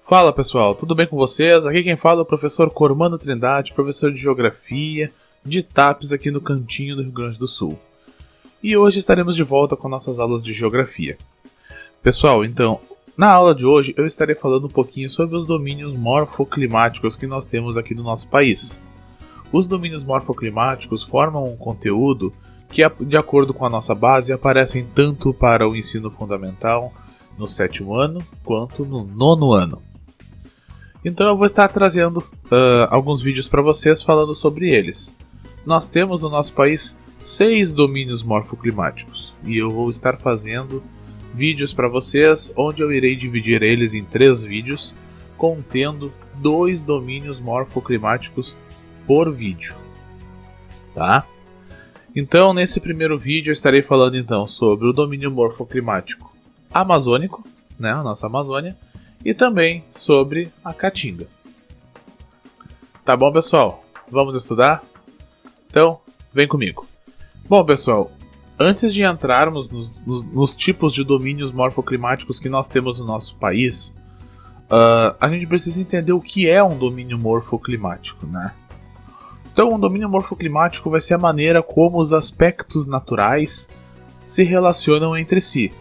Fala pessoal, tudo bem com vocês? Aqui quem fala é o professor Cormano Trindade, professor de Geografia de TAPES aqui no cantinho do Rio Grande do Sul. E hoje estaremos de volta com nossas aulas de Geografia. Pessoal, então, na aula de hoje eu estarei falando um pouquinho sobre os domínios morfoclimáticos que nós temos aqui no nosso país. Os domínios morfoclimáticos formam um conteúdo que, de acordo com a nossa base, aparecem tanto para o ensino fundamental no 7º ano quanto no 9º ano. Então eu vou estar trazendo alguns vídeos para vocês falando sobre eles. Nós temos no nosso país 6 domínios morfoclimáticos e eu vou estar fazendo vídeos para vocês onde eu irei dividir eles em 3 vídeos contendo 2 domínios morfoclimáticos por vídeo, tá? Então nesse primeiro vídeo eu estarei falando então sobre o domínio morfoclimático amazônico, né, a nossa Amazônia, e também sobre a Caatinga. Tá bom, pessoal? Vamos estudar? Então, vem comigo. Bom, pessoal, antes de entrarmos nos tipos de domínios morfoclimáticos que nós temos no nosso país, a gente precisa entender o que é um domínio morfoclimático, né? Então, um domínio morfoclimático vai ser a maneira como os aspectos naturais se relacionam entre si.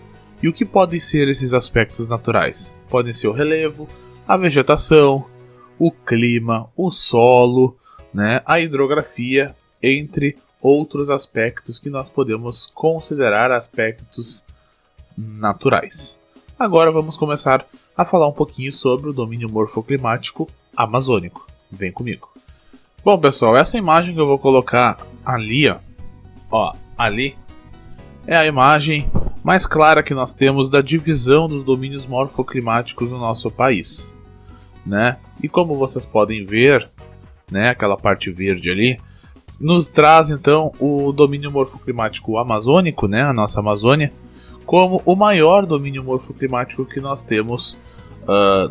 E o que podem ser esses aspectos naturais? Podem ser o relevo, a vegetação, o clima, o solo, né, a hidrografia, entre outros aspectos que nós podemos considerar aspectos naturais. Agora vamos começar a falar um pouquinho sobre o domínio morfoclimático amazônico. Vem comigo. Bom, pessoal, essa imagem que eu vou colocar ali, ali é a imagem mais clara que nós temos da divisão dos domínios morfoclimáticos no nosso país, né? E como vocês podem ver, né, aquela parte verde ali, nos traz então o domínio morfoclimático amazônico, né, a nossa Amazônia, como o maior domínio morfoclimático que nós temos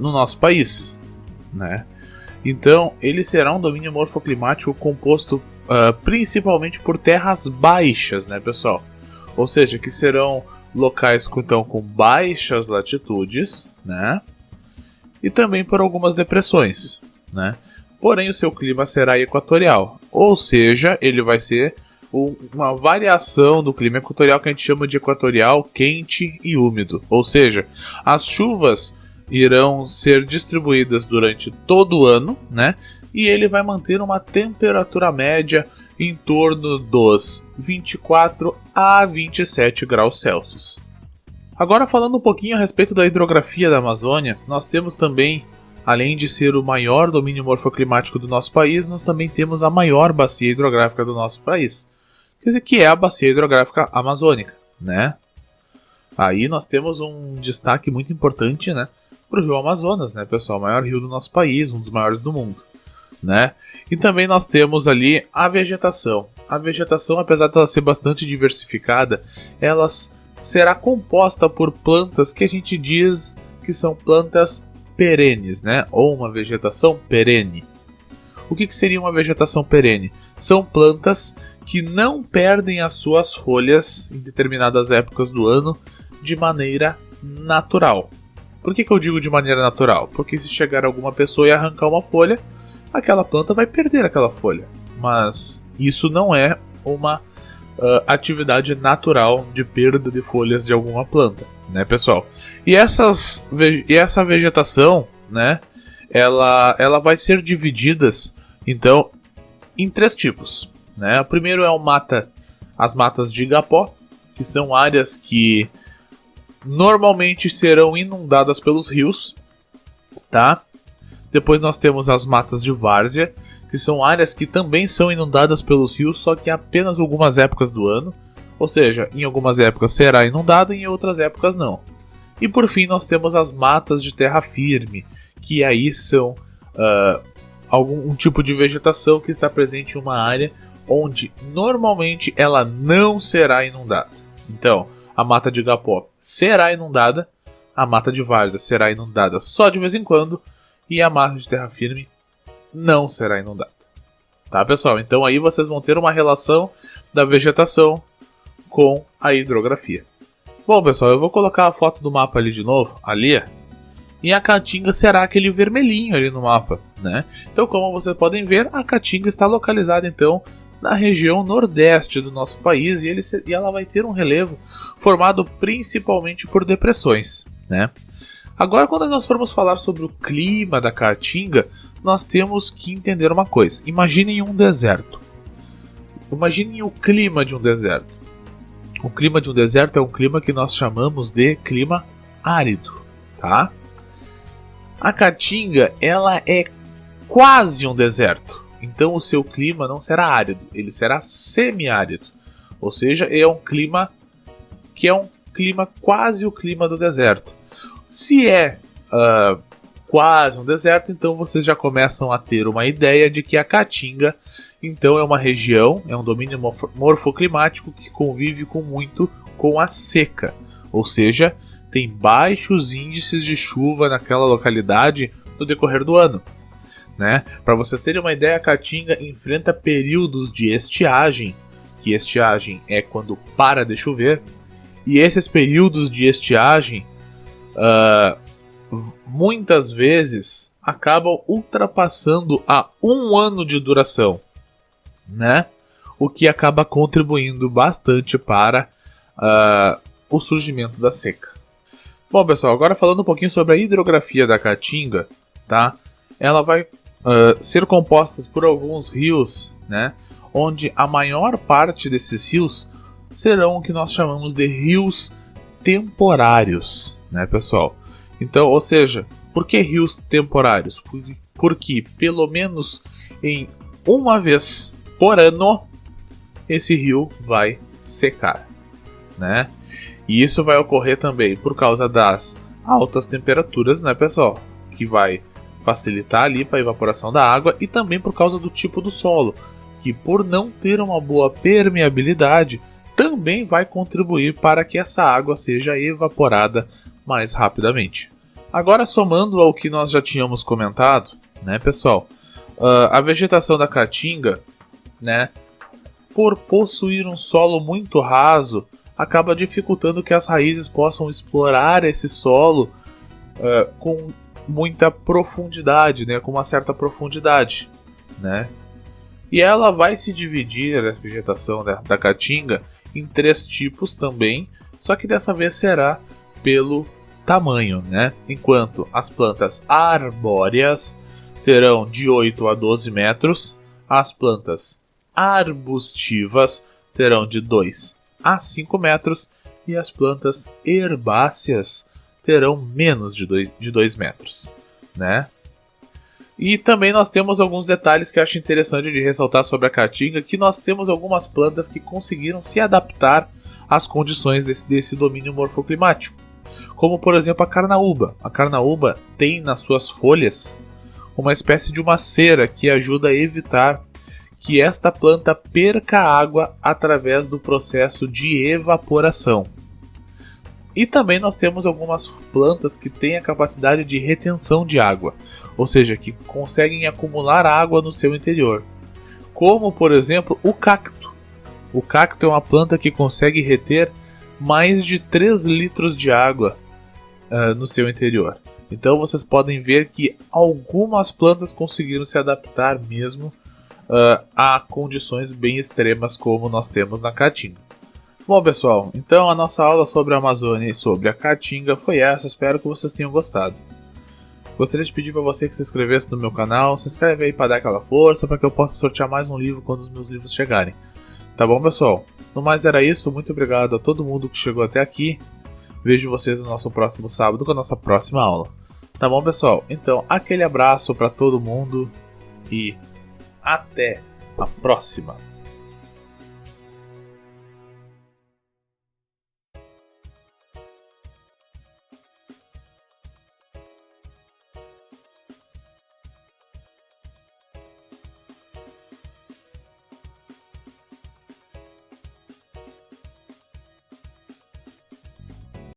no nosso país, né? Então ele será um domínio morfoclimático composto principalmente por terras baixas, né, pessoal? Ou seja, que serão locais com baixas latitudes, né? E também por algumas depressões, né? Porém, o seu clima será equatorial, ou seja, ele vai ser uma variação do clima equatorial que a gente chama de equatorial quente e úmido. Ou seja, as chuvas irão ser distribuídas durante todo o ano, né? E ele vai manter uma temperatura média em torno dos 24 a 27 graus Celsius. Agora falando um pouquinho a respeito da hidrografia da Amazônia, nós temos também, além de ser o maior domínio morfoclimático do nosso país, nós também temos a maior bacia hidrográfica do nosso país, quer dizer, que é a bacia hidrográfica amazônica, né? Aí nós temos um destaque muito importante, né, para o rio Amazonas, né, pessoal, o maior rio do nosso país, um dos maiores do mundo, né? E também nós temos ali a vegetação. A vegetação, apesar de ela ser bastante diversificada, ela será composta por plantas que a gente diz que são plantas perenes, né? Ou uma vegetação perene. O que seria uma vegetação perene? São plantas que não perdem as suas folhas em determinadas épocas do ano de maneira natural. Por que eu digo de maneira natural? Porque se chegar alguma pessoa e arrancar uma folha, aquela planta vai perder aquela folha. Mas isso não é uma atividade natural de perda de folhas de alguma planta, né, pessoal? E essa vegetação, né, ela vai ser divididas, então, em 3 tipos, né? O primeiro é as matas de igapó, que são áreas que normalmente serão inundadas pelos rios, tá? Depois nós temos as matas de várzea, que são áreas que também são inundadas pelos rios, só que apenas algumas épocas do ano. Ou seja, em algumas épocas será inundada e em outras épocas não. E por fim nós temos as matas de terra firme, que aí são algum tipo de vegetação que está presente em uma área onde normalmente ela não será inundada. Então, a mata de igapó será inundada, a mata de várzea será inundada só de vez em quando, e a mata de terra firme não será inundada. Tá, pessoal? Então aí vocês vão ter uma relação da vegetação com a hidrografia. Bom, pessoal, eu vou colocar a foto do mapa ali de novo, ali, E a Caatinga será aquele vermelhinho ali no mapa, né? Então, como vocês podem ver, a Caatinga está localizada então na região nordeste do nosso país e ela vai ter um relevo formado principalmente por depressões, né? Agora, quando nós formos falar sobre o clima da Caatinga, nós temos que entender uma coisa. Imaginem um deserto. Imaginem o clima de um deserto. O clima de um deserto é um clima que nós chamamos de clima árido, tá? A Caatinga, ela é quase um deserto. Então o seu clima não será árido, ele será semiárido. Ou seja, é um clima que é um clima quase o clima do deserto. Se é quase um deserto, então vocês já começam a ter uma ideia de que a Caatinga então é uma região, é um domínio morfoclimático que convive muito com a seca. Ou seja, tem baixos índices de chuva naquela localidade no decorrer do ano, né? Para vocês terem uma ideia, a Caatinga enfrenta períodos de estiagem, que estiagem é quando para de chover, e esses períodos de estiagem muitas vezes acabam ultrapassando a 1 ano de duração, né? O que acaba contribuindo bastante para o surgimento da seca. Bom, pessoal, agora falando um pouquinho sobre a hidrografia da Caatinga, tá? Ela vai ser composta por alguns rios, né? Onde a maior parte desses rios serão o que nós chamamos de rios temporários, né, pessoal? Então, ou seja, por que rios temporários? Porque pelo menos em uma vez por ano esse rio vai secar, né? E isso vai ocorrer também por causa das altas temperaturas, né, pessoal? Que vai facilitar ali para a evaporação da água e também por causa do tipo do solo, que por não ter uma boa permeabilidade, também vai contribuir para que essa água seja evaporada mais rapidamente. Agora, somando ao que nós já tínhamos comentado, né, pessoal? A vegetação da Caatinga, né, por possuir um solo muito raso, acaba dificultando que as raízes possam explorar esse solo com muita profundidade, né, com uma certa profundidade, né? E ela vai se dividir, a vegetação da Caatinga, em 3 tipos também, só que dessa vez será pelo tamanho, né? Enquanto as plantas arbóreas terão de 8 a 12 metros, as plantas arbustivas terão de 2 a 5 metros e as plantas herbáceas terão menos de 2 metros, né? E também nós temos alguns detalhes que eu acho interessante de ressaltar sobre a Caatinga, que nós temos algumas plantas que conseguiram se adaptar às condições desse domínio morfoclimático. Como por exemplo a carnaúba. A carnaúba tem nas suas folhas uma espécie de uma cera que ajuda a evitar que esta planta perca água através do processo de evaporação. E também nós temos algumas plantas que têm a capacidade de retenção de água, ou seja, que conseguem acumular água no seu interior. Como, por exemplo, o cacto. O cacto é uma planta que consegue reter mais de 3 litros de água no seu interior. Então vocês podem ver que algumas plantas conseguiram se adaptar mesmo a condições bem extremas como nós temos na Caatinga. Bom, pessoal, então a nossa aula sobre a Amazônia e sobre a Caatinga foi essa, espero que vocês tenham gostado. Gostaria de pedir para você que se inscrevesse no meu canal, se inscreve aí para dar aquela força, para que eu possa sortear mais um livro quando os meus livros chegarem. Tá bom, pessoal? No mais era isso, muito obrigado a todo mundo que chegou até aqui. Vejo vocês no nosso próximo sábado com a nossa próxima aula. Tá bom, pessoal? Então, aquele abraço para todo mundo e até a próxima!